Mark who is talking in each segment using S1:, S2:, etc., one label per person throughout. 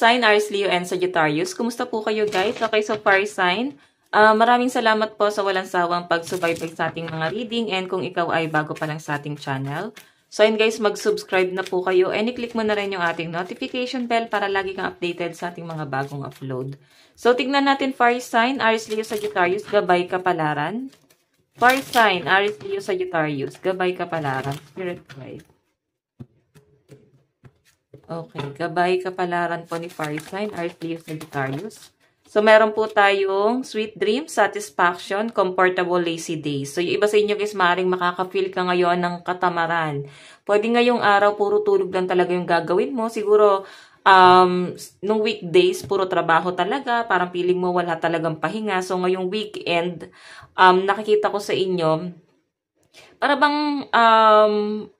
S1: sign, Aries, Leo, and Sagittarius. Kumusta po kayo guys? Okay, so fire sign. Maraming salamat po sa walang sawang pagsubaybay sa ating mga reading and kung ikaw ay bago pa lang sa ating channel. So yun guys, mag-subscribe na po kayo and i-click mo na rin yung ating notification bell para lagi kang updated sa ating mga bagong upload. So tignan natin fire sign, Aries, Leo, Sagittarius, gabay kapalaran. Fire sign, Aries, Leo, Sagittarius, gabay kapalaran. Spirit guide. Okay, gabay kapalaran po ni fire sign, Aries, Leo, Sagittarius. So, meron po tayong sweet dreams, satisfaction, comfortable, lazy days. So, yung iba sa inyo guys, maaaring makaka-feel ka ngayon ng katamaran. Pwede ngayong araw, puro tulog lang talaga yung gagawin mo. Siguro, nung weekdays, puro trabaho talaga. Parang feeling mo wala talagang pahinga. So, ngayong weekend, nakikita ko sa inyo, para bang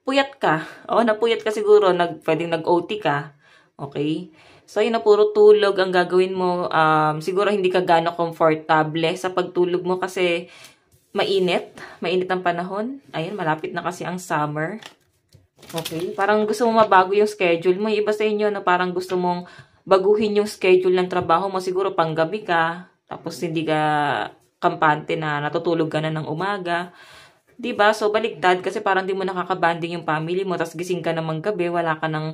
S1: puyat ka. O, napuyat ka siguro, pwedeng nag-OT ka. Okay? So, yun na puro tulog ang gagawin mo. Siguro hindi ka gano'ng komportable sa pagtulog mo kasi mainit. Mainit ang panahon. Ayun, malapit na kasi ang summer. Okay? Parang gusto mo mabago yung schedule mo. Yung iba sa inyo na parang gusto mong baguhin yung schedule ng trabaho mo. Siguro panggabi ka. Tapos hindi ka kampante na natutulog ka na ng umaga. Diba? So, baliktad kasi parang di mo nakakabanding yung family mo. Tapos gising ka namang gabi. Wala ka ng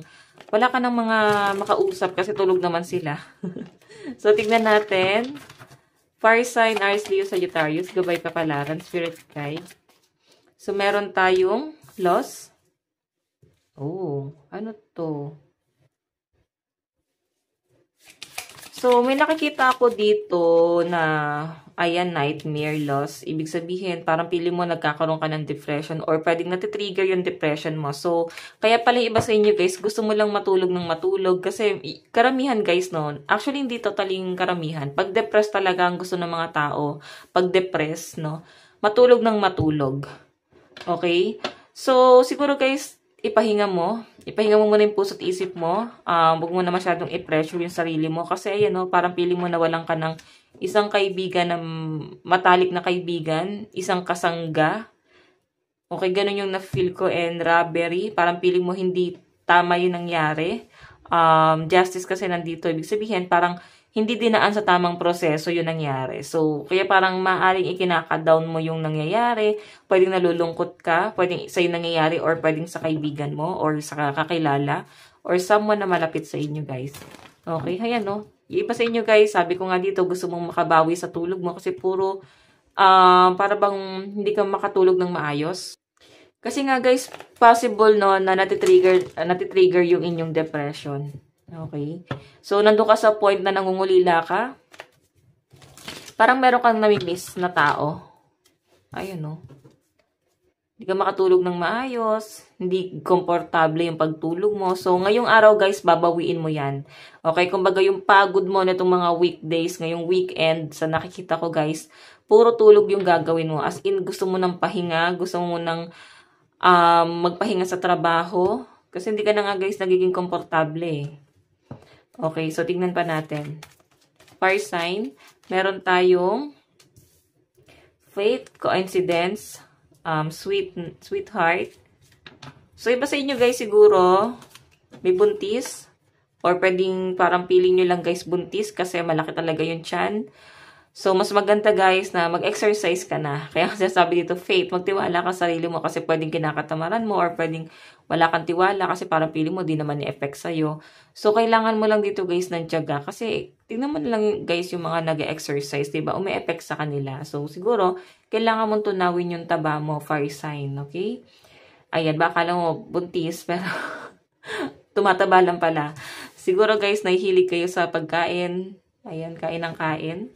S1: mga makausap kasi tulog naman sila. So, tignan natin. Fire sign, Aries, Leo, Sagittarius, gabay kapalaran, spirit guide. So, meron tayong loss. Oh, ano to? So, may nakikita ako dito na, ayan, nightmare, loss. Ibig sabihin, parang pili mo nagkakaroon ka ng depression or pwedeng natitrigger yung depression mo. So, kaya pala iba sa inyo guys, gusto mo lang matulog ng matulog. Kasi karamihan guys, no? Actually, hindi totaling karamihan. Pag depressed talaga ang gusto ng mga tao, pag depressed, no? Matulog ng matulog. Okay? So, siguro guys, ipahinga mo muna yung puso't isip mo. Huwag mo na masyadong i-pressure yung sarili mo. Kasi ayan, no, parang pili mo na walang ka ng isang kaibigan na matalik na kaibigan, isang kasangga. Okay, ganun yung na-feel ko and robbery. Parang pili mo hindi tama yung nangyari. Justice kasi nandito. Ibig sabihin, parang hindi dinaan sa tamang proseso yung nangyari. So, kaya parang maaaring ikinaka-down mo yung nangyayari. Pwedeng nalulungkot ka. Pwedeng sa'yo nangyayari or pwedeng sa kaibigan mo or sa kakilala or someone na malapit sa inyo, guys. Okay, ayan, no? Yung iba sa inyo, guys, sabi ko nga dito, gusto mong makabawi sa tulog mo kasi puro, para bang hindi ka makatulog ng maayos. Kasi nga, guys, possible, no, na natitrigger yung inyong depression. Okay. So, nandun ka sa point na nangungulila ka. Parang meron kang nami-miss na tao. Ayun, no. Hindi ka makatulog ng maayos. Hindi komportable yung pagtulog mo. So, ngayong araw, guys, babawiin mo yan. Okay. Kumbaga, yung pagod mo na itong mga weekdays, ngayong weekend, sa nakikita ko, guys, puro tulog yung gagawin mo. As in, gusto mo ng pahinga. Gusto mo ng magpahinga sa trabaho. Kasi hindi ka na nga, guys, nagiging komportable eh. Okay, so tignan pa natin. Fire sign, meron tayong fate, coincidence, sweetheart. So, iba sa inyo guys siguro, may buntis, or pwedeng parang feeling nyo lang guys buntis kasi malaki talaga yung tiyan. So, mas maganda guys na mag-exercise ka na. Kaya kasi sabi dito, faith, magtiwala ka sa sarili mo kasi pwedeng kinakatamaran mo or pwedeng wala kang tiwala kasi parang feeling mo di naman i-effect sa'yo. So, kailangan mo lang dito guys ng tiyaga kasi tingnan mo lang guys yung mga nag-exercise, diba? Umi-effect sa kanila. So, siguro, kailangan mong tunawin yung taba mo, fire sign, okay? Ayan, baka lang mo buntis pero tumataba lang pala. Siguro guys, nahihilig kayo sa pagkain. Ayan, kain ng kain.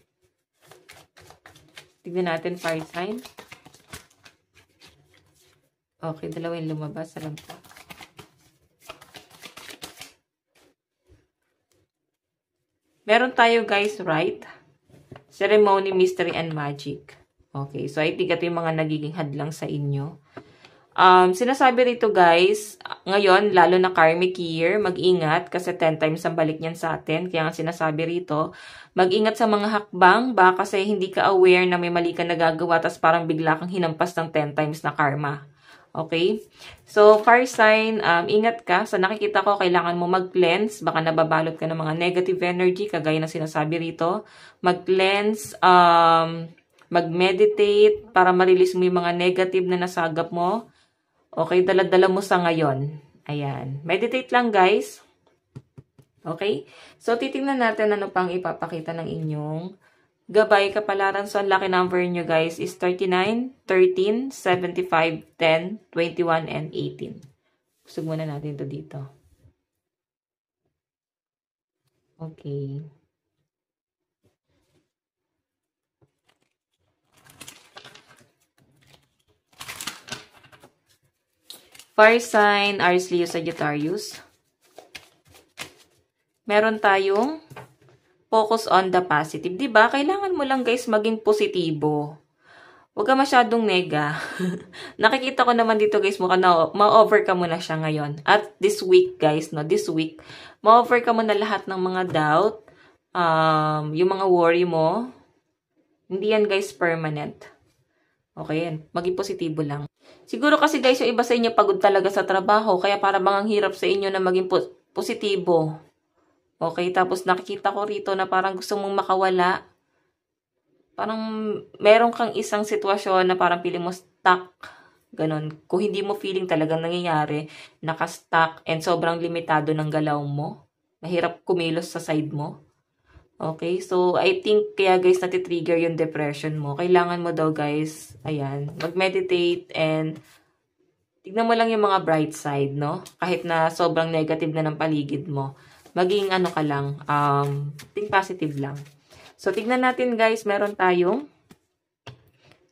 S1: Tignan natin fire sign. Okay, dalawa yung lumabas. Alam ko. Meron tayo guys, right? Ceremony, mystery, and magic. Okay, so I think ito yung mga nagiging hadlang sa inyo. Sinasabi rito guys, ngayon, lalo na karmic year, mag-ingat kasi 10 times ang balik niyan sa atin. Kaya nga sinasabi rito, mag-ingat sa mga hakbang, baka kasi hindi ka aware na may mali ka nagagawa, tapos parang bigla kang hinampas ng 10 times na karma. Okay? So, fire sign, ingat ka. Sa nakikita ko, kailangan mo mag-cleanse. Baka nababalot ka ng mga negative energy, kagaya ng sinasabi rito. Mag-cleanse, mag-meditate, para ma-release mo yung mga negative na nasagap mo. Okay? Dala-dala mo sa ngayon. Ayan. Meditate lang, guys. Okay? So, titingnan natin ano pang ipapakita ng inyong gabay kapalaran. So, ang lucky number nyo, guys, is 39, 13, 75, 10, 21, and 18. Busog muna natin ito dito. Okay. Fire sign, Aries, Leo, Sagittarius. Meron tayong focus on the positive. Diba? Kailangan mo lang, guys, maging positibo. Huwag ka masyadong nega. Nakikita ko naman dito, guys, ma-overcome mo na siya ngayon. At this week, guys, no, this week, ma-overcome mo na lahat ng mga doubt, yung mga worry mo. Hindi yan, guys, permanent. Okay, yan. Maging positibo lang. Siguro kasi, guys, yung iba sa inyo pagod talaga sa trabaho, kaya para bang ang hirap sa inyo na maging positibo. Okay, tapos nakikita ko rito na parang gusto mong makawala. Parang meron kang isang sitwasyon na parang feeling mo stuck. Ganon. Kung hindi mo feeling talagang nangyayari, naka-stuck and sobrang limitado ng galaw mo. Mahirap kumilos sa side mo. Okay, so I think kaya guys natitrigger yung depression mo. Kailangan mo daw guys, ayan, mag-meditate and tignan mo lang yung mga bright side, no? Kahit na sobrang negative na ng paligid mo. Maging ano ka lang, think positive lang. So, tignan natin guys, meron tayong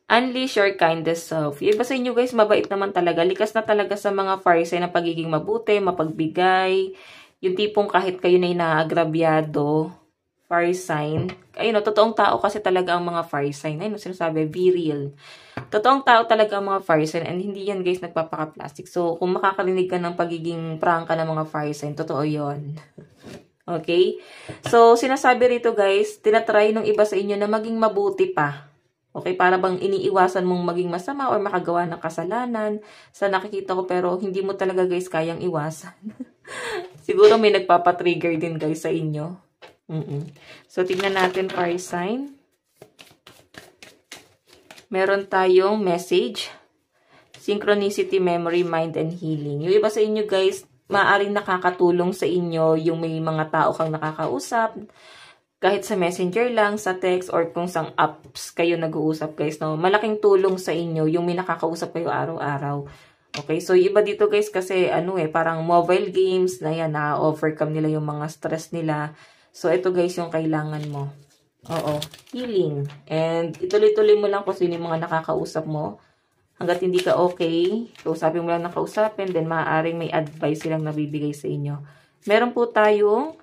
S1: unleash your kindest self. Yung iba sa inyo guys, mabait naman talaga. Likas na talaga sa mga fire sign na pagiging mabuti, mapagbigay. Yung tipong kahit kayo na inaagrabyado, fire sign. Ayun, no, totoong tao kasi talaga ang mga fire sign. Ayun, sinasabi, be real. Totoong tao talaga ang mga fire sign and hindi yan guys nagpapaka-plastic. So, kung makakarinig ka ng pagiging prangka ng mga fire sign, totoo yon. Okay? So, sinasabi rito guys, tinatry ng iba sa inyo na maging mabuti pa. Okay? Para bang iniiwasan mong maging masama or makagawa ng kasalanan sa nakikita ko pero hindi mo talaga guys kayang iwasan. Siguro may nagpapatrigger din guys sa inyo. So, tignan natin fire sign. Meron tayong message. Synchronicity, memory, mind, and healing. Yung iba sa inyo guys, maaaring nakakatulong sa inyo yung may mga tao kang nakakausap. Kahit sa messenger lang, sa text, or kung sang apps kayo nag-uusap guys. No? Malaking tulong sa inyo yung may nakakausap kayo araw-araw. Okay, so iba dito guys kasi parang mobile games na yan, na-overcome nila yung mga stress nila. So ito guys yung kailangan mo. Oo, healing. And ituloy-tuloy mo lang kung sino yung mga nakakausap mo. Hanggat hindi ka okay, kausapin mo lang na kausapin, then maaaring may advice silang nabibigay sa inyo. Meron po tayong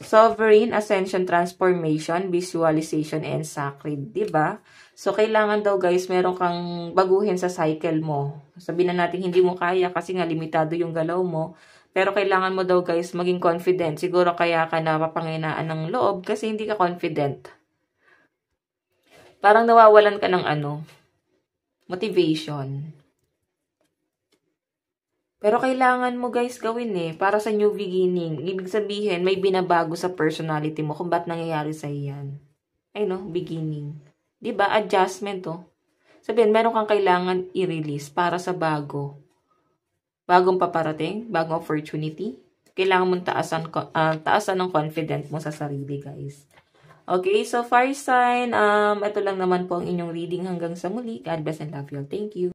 S1: Sovereign, Ascension, Transformation, Visualization, and Sacred. Diba? So, kailangan daw guys, meron kang baguhin sa cycle mo. Sabihin na natin hindi mo kaya kasi nga limitado yung galaw mo. Pero kailangan mo daw guys maging confident. Siguro kaya ka napapanginaan ng loob kasi hindi ka confident. Parang nawawalan ka ng motivation. Pero kailangan mo guys gawin para sa new beginning. Ibig sabihin, may binabago sa personality mo kung ba't nangyayari sa iyan. Ay no, beginning. Diba? Adjustment Sabihin, meron kang kailangan i-release para sa bago. Bagong paparating, bagong opportunity. Kailangan mong taasan ng confidence mo sa sarili guys. Okay, so fire sign, ito lang naman po ang inyong reading hanggang sa muli. God bless and love you all. Thank you.